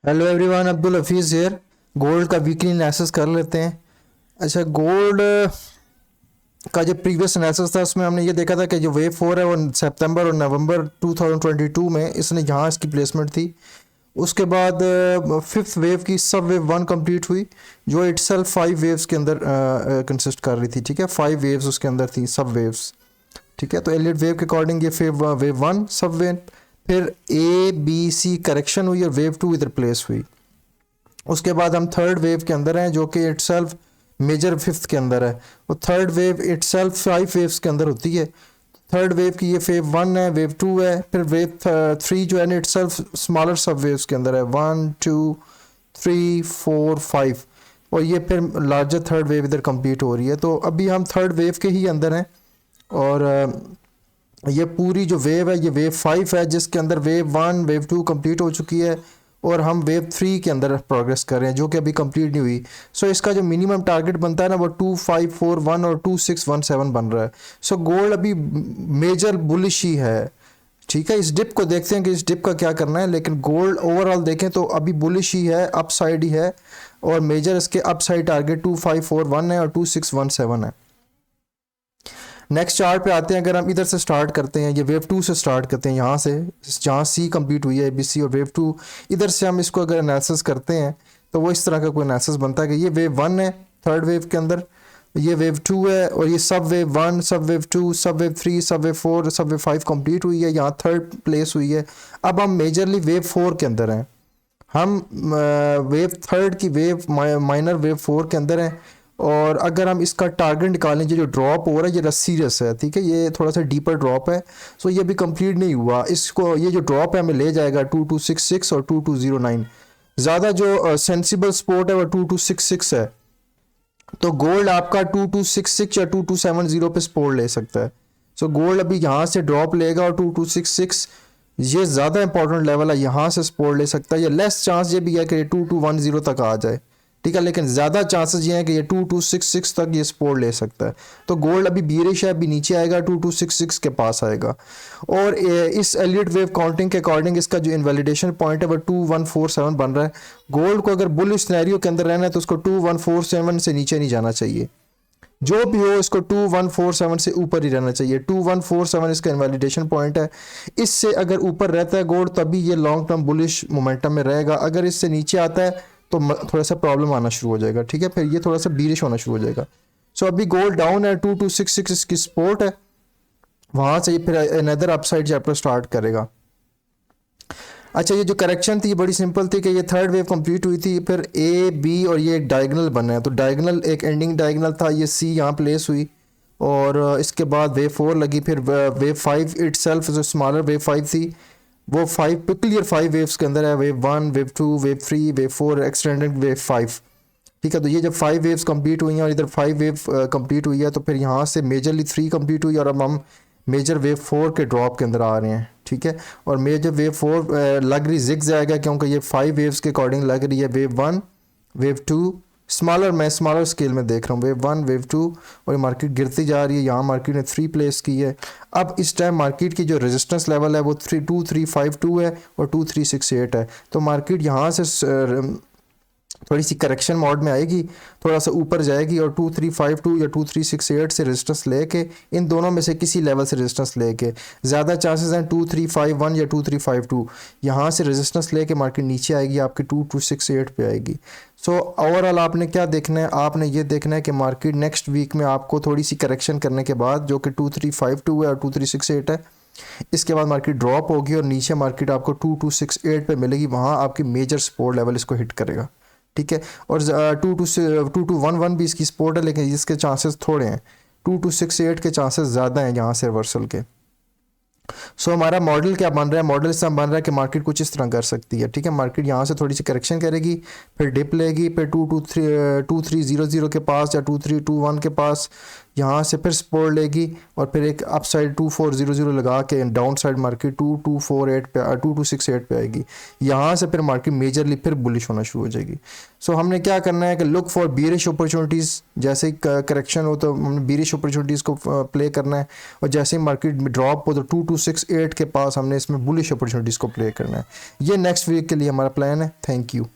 Hello everyone, Abdul Hafeez here. Gold का weekly analysis कर लेते हैं। अच्छा, गोल्ड का जो प्रीवियस एनालिसिस था उसमें हमने ये देखा था कि जो वेव फोर है वो सितंबर और नवंबर 2022 में इसने यहाँ इसकी प्लेसमेंट थी। उसके बाद फिफ्थ वेव की सब वेव वन कंप्लीट हुई, जो इटसेल्फ फाइव वेव्स के अंदर कंसिस्ट कर रही थी। ठीक है, फाइव वेव्स उसके अंदर थी, सब वेव्स। ठीक है, तो एलियट वेव के अकॉर्डिंग ये वेव वन सब वेव, फिर ए बी सी करेक्शन हुई और वेव टू इधर प्लेस हुई। उसके बाद हम थर्ड वेव के अंदर हैं, जो कि इटसेल्फ मेजर फिफ्थ के अंदर है। वो third wave itself five waves के अंदर होती है। थर्ड वेव की ये वेव वन है, वेव टू है, फिर वेव थ्री जो है ना इटसेल्फ स्मॉलर सब वेव्स के अंदर है, one two three four five, और ये फिर लार्जर थर्ड वेव इधर कंप्लीट हो रही है। तो अभी हम थर्ड वेव के ही अंदर हैं, और ये पूरी जो वेव है ये वेव फाइव है, जिसके अंदर wave one wave two complete हो चुकी है और हम वेव थ्री के अंदर प्रोग्रेस कर रहे हैं, जो कि अभी कंप्लीट नहीं हुई। सो इसका जो मिनिमम टारगेट बनता है ना, वो 2541 और 2617 बन रहा है। सो गोल्ड अभी मेजर बुलिश ही है। ठीक है, इस डिप को देखते हैं कि इस डिप का क्या करना है, लेकिन गोल्ड ओवरऑल देखें तो अभी बुलिश ही है, अपसाइड ही है, और मेजर इसके अपसाइड टारगेट 2541 है और 2617 है। नेक्स्ट चार्ट पे आते हैं। अगर हम इधर से स्टार्ट करते हैं, ये वेव टू से स्टार्ट करते हैं, यहाँ से जहाँ सी कंप्लीट हुई है एबीसी और वेव टू, इधर से हम इसको अगर एनालिसिस करते हैं तो वो इस तरह का कोई एनालिसिस बनता है कि ये वेव वन है थर्ड वेव के अंदर, ये वेव टू है, और ये सब वेव वन सब वेव टू सब वेव थ्री सब वेव फोर सब वेव फाइव कंप्लीट हुई है, यहाँ थर्ड प्लेस हुई है। अब हम मेजरली वेव फोर के अंदर हैं। हम वेव थर्ड की वेव माइनर वेव फोर के अंदर हैं, और अगर हम इसका टारगेट निकालें, जो ड्रॉप हो रहा है ये सीरियस है। ठीक है, ये थोड़ा सा डीपर ड्रॉप है, सो ये भी कंप्लीट नहीं हुआ। इसको ये जो ड्रॉप है हमें ले जाएगा 2266 और 2209। ज़्यादा जो सेंसिबल सपोर्ट है वो 2266 है, तो गोल्ड आपका 2266 या 2270 पे सपोर्ट ले सकता है। सो गोल्ड अभी यहाँ से ड्रॉप लेगा और 2266 ये ज़्यादा इंपॉर्टेंट लेवल है, यहाँ से सपोर्ट ले सकता है। ये लेस चांस ये भी है कि 2210 तक आ जाए। ठीक है, लेकिन ज़्यादा चांसेस ये हैं कि ये 2266 तक ये सपोर्ट ले सकता है। तो गोल्ड अभी बीरिश है, अभी नीचे आएगा, 2266 के पास आएगा। और इस एलियट वेव काउंटिंग के अकॉर्डिंग इसका जो इनवैलिडेशन पॉइंट है वो 2147 बन रहा है। गोल्ड को अगर बुलिश सिनेरियो के अंदर रहना है तो उसको 2147 से नीचे नहीं जाना चाहिए। जो भी हो, इसको 2147 से ऊपर ही रहना चाहिए। 2147 इसका इनवैलिडेशन पॉइंट है। इससे अगर ऊपर रहता है गोल्ड, तभी ये लॉन्ग टर्म बुलिश मोमेंटम में रहेगा। अगर इससे नीचे आता है तो थोड़ा सा प्रॉब्लम आना शुरू हो जाएगा। ठीक है, फिर ये थोड़ा सा बीरिश होना शुरू हो जाएगा। सो अभी गोल्ड डाउन है, 2266 इसकी सपोर्ट है, वहाँ से ये फिर अनदर अपसाइड चैप्टर स्टार्ट करेगा। अच्छा, ये जो करेक्शन थी ये बड़ी सिंपल थी कि ये थर्ड वेव कंप्लीट हुई थी, फिर ए बी और ये एक डायगोनल बना है, तो डायगोनल एक एंडिंग डायगोनल था, ये सी यहाँ प्लेस हुई, और इसके बाद वेव फोर लगी, फिर वेव फाइव इटसेल्फ जो स्मॉलर वेव फाइव थी वो फाइव क्लियर फाइव वेव्स के अंदर है, wave one wave two wave three wave four extended wave five. ठीक है, तो ये जब फाइव वेव्स कंप्लीट हुई हैं और इधर फाइव वेव कंप्लीट हुई है, तो फिर यहाँ से मेजरली थ्री कंप्लीट हुई और अब हम मेजर वेव फोर के ड्रॉप के अंदर आ रहे हैं। ठीक है, और मेजर वेव फोर लग रही जिग जाएगा, क्योंकि ये फाइव वेव्स के अकॉर्डिंग लग रही है। Wave one wave two smaller, मैं स्मॉलर स्केल में देख रहा हूँ, वेव वन वेव टू, और ये मार्केट गिरती जा रही है। यहाँ मार्केट ने थ्री प्लेस की है। अब इस टाइम मार्केट की जो रेजिस्टेंस लेवल है वो 2352 है और 2368 है, तो मार्केट यहाँ से थोड़ी सी करेक्शन मोड में आएगी, थोड़ा सा ऊपर जाएगी, और 2352 या 2368 से रेजिस्टेंस लेके, इन दोनों में से किसी लेवल से रेजिस्टेंस लेके, ज़्यादा चांसेस हैं 2351 या 2352, यहाँ से रेजिस्टेंस लेके मार्केट नीचे आएगी, आपकी 2268 पे आएगी। सो ओवरऑल आपने क्या देखना है, आपने ये देखना है कि मार्केट नेक्स्ट वीक में आपको थोड़ी सी करेक्शन करने के बाद, जो कि 2352 है और 2368 है, इसके बाद मार्केट ड्रॉप होगी और नीचे मार्केट आपको 2268 पे मिलेगी, वहाँ आपकी मेजर सपोर्ट लेवल इसको हिट करेगा। ठीक है, और 2211 भी इसकी सपोर्ट है, लेकिन इसके चांसेस थोड़े हैं, 2268 के चांसेस ज़्यादा हैं यहाँ से रिवर्सल के। सो हमारा मॉडल क्या बन रहा है, मॉडल इस तरह बन रहा है कि मार्केट कुछ इस तरह कर सकती है। ठीक है, मार्केट यहाँ से थोड़ी सी करेक्शन करेगी, फिर डिप लेगी, फिर 2300 के पास या 2321 के पास यहाँ से फिर सपोर्ट लेगी और फिर एक अप साइड 2400 लगा के डाउन साइड मार्केट 2248 पे 2268 पे आएगी। यहाँ से फिर मार्केट मेजरली फिर बुलिश होना शुरू हो जाएगी। सो हमने क्या करना है कि लुक फॉर बीरिश अपॉर्चुनिटीज़, जैसे ही करेक्शन हो तो हमने बीरिश अपॉर्चुनिटीज़ को प्ले करना है, और जैसे ही मार्केट में ड्रॉप हो तो 2268 के पास हमने इसमें बुलिश अपॉर्चुनिटीज़ को प्ले करना है। ये नेक्स्ट वीक के लिए हमारा प्लान है। Thank you.